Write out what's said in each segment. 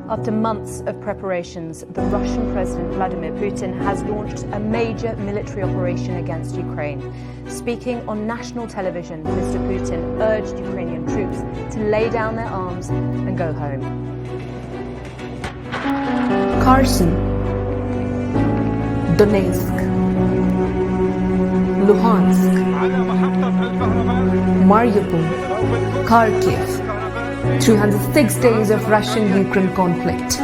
After months of preparations, the Russian President Vladimir Putin has launched a major military operation against Ukraine. Speaking on national television, Mr. Putin urged Ukrainian troops to lay down their arms and go home. Kherson, Donetsk, Luhansk, Mariupol, Kharkiv. 306 days of Russian-Ukraine conflict.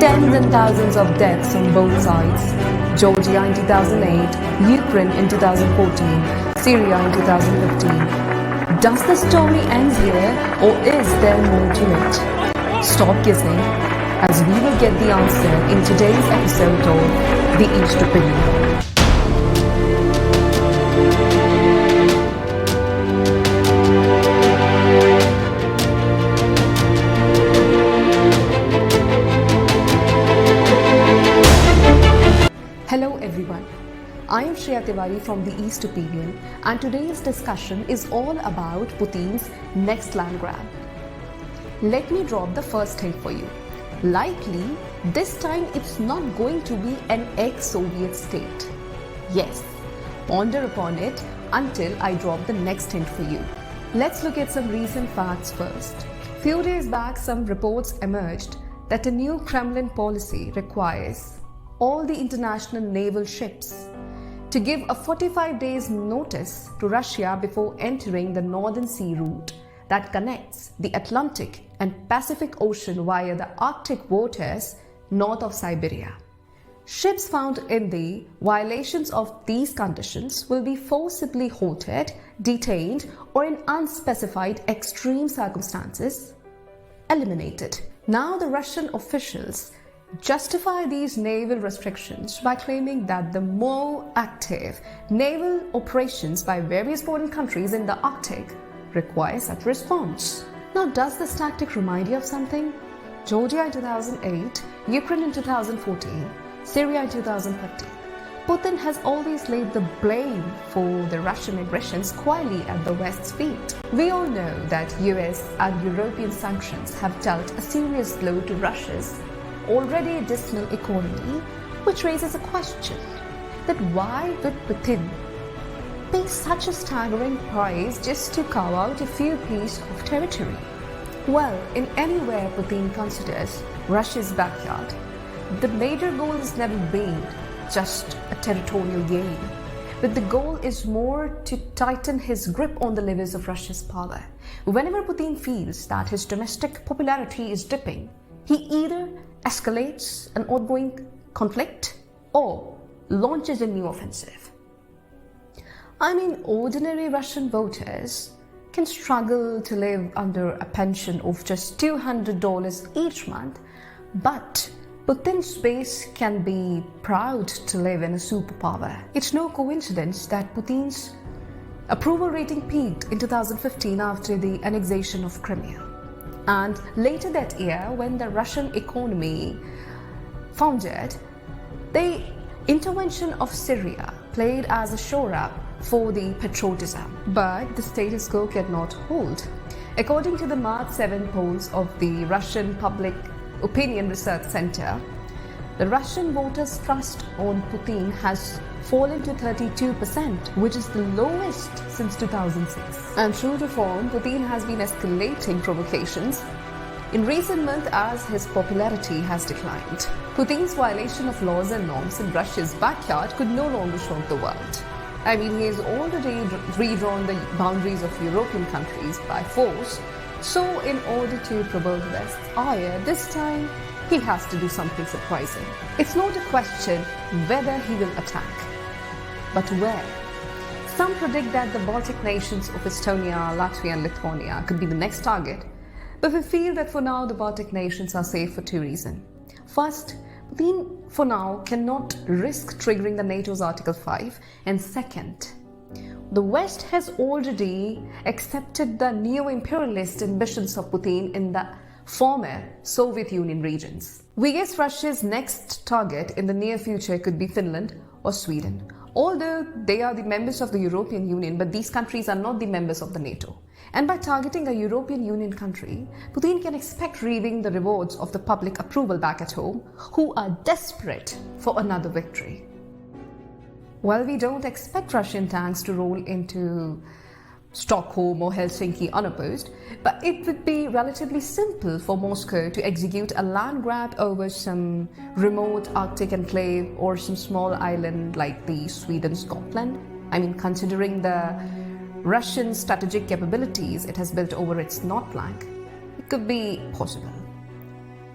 Tens and thousands of deaths on both sides. Georgia in 2008, Ukraine in 2014, Syria in 2015. Does the story end here, or is there more to it? Stop guessing, as we will get the answer in today's episode of The East Opinion. Hello everyone, I am Shreya Tiwari from The East Opinion, and today's discussion is all about Putin's next land grab. Let me drop the first hint for you. Likely, this time it's not going to be an ex-Soviet state. Yes, ponder upon it until I drop the next hint for you. Let's look at some recent facts first. Few days back, some reports emerged that a new Kremlin policy requires all the international naval ships to give a 45 days notice to Russia before entering the Northern Sea route that connects the Atlantic and Pacific Ocean via the Arctic waters north of Siberia. Ships found in the violations of these conditions will be forcibly halted, detained, or in unspecified extreme circumstances, eliminated. Now the Russian officials justify these naval restrictions by claiming that the more active naval operations by various foreign countries in the Arctic require such response. Now, does this tactic remind you of something? Georgia in 2008, Ukraine in 2014, Syria in 2015. Putin has always laid the blame for the Russian aggression squarely at the West's feet. We all know that US and European sanctions have dealt a serious blow to Russia's already dismal economy, which raises a question that why would Putin pay such a staggering price just to carve out a few pieces of territory? Well, in anywhere Putin considers Russia's backyard, the major goal has never been just a territorial gain, but the goal is more to tighten his grip on the levers of Russia's power. Whenever Putin feels that his domestic popularity is dipping, he either escalates an ongoing conflict or launches a new offensive. I mean, ordinary Russian voters can struggle to live under a pension of just $200 each month, but Putin's base can be proud to live in a superpower. It's no coincidence that Putin's approval rating peaked in 2015 after the annexation of Crimea. And later that year, when the Russian economy foundered, the intervention of Syria played as a shore-up for the patriotism. But the status quo cannot hold. According to the March 7 polls of the Russian Public Opinion Research Center, the Russian voters' trust on Putin has fallen to 32%, which is the lowest since 2006. And true to form, Putin has been escalating provocations in recent months as his popularity has declined. Putin's violation of laws and norms in Russia's backyard could no longer shock the world. I mean, he has already redrawn the boundaries of European countries by force, so in order to provoke West's ire, this time he has to do something surprising. It's not a question whether he will attack, but where. Some predict that the Baltic nations of Estonia, Latvia and Lithuania could be the next target, but we feel that for now the Baltic nations are safe for two reasons. First, Putin for now cannot risk triggering the NATO's Article 5, and second, the West has already accepted the neo-imperialist ambitions of Putin in the former Soviet Union regions. We guess Russia's next target in the near future could be Finland or Sweden. Although they are the members of the European Union, but these countries are not the members of the NATO. And by targeting a European Union country, Putin can expect reaping the rewards of the public approval back at home, who are desperate for another victory. Well, we don't expect Russian tanks to roll into Stockholm or Helsinki unopposed, but it would be relatively simple for Moscow to execute a land grab over some remote Arctic enclave or some small island like the Sweden Scotland. I mean, considering the Russian strategic capabilities it has built over its north flank, it could be possible.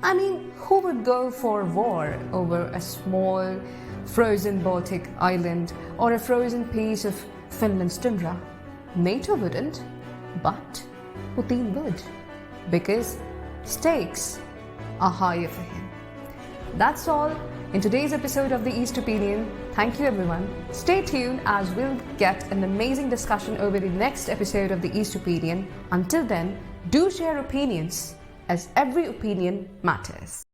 I mean, who would go for war over a small frozen Baltic island or a frozen piece of Finland's tundra? NATO wouldn't, but Putin would, because stakes are higher for him. That's all in today's episode of The East Opinion. Thank you everyone. Stay tuned as we'll get an amazing discussion over the next episode of The East Opinion. Until then, do share opinions, as every opinion matters.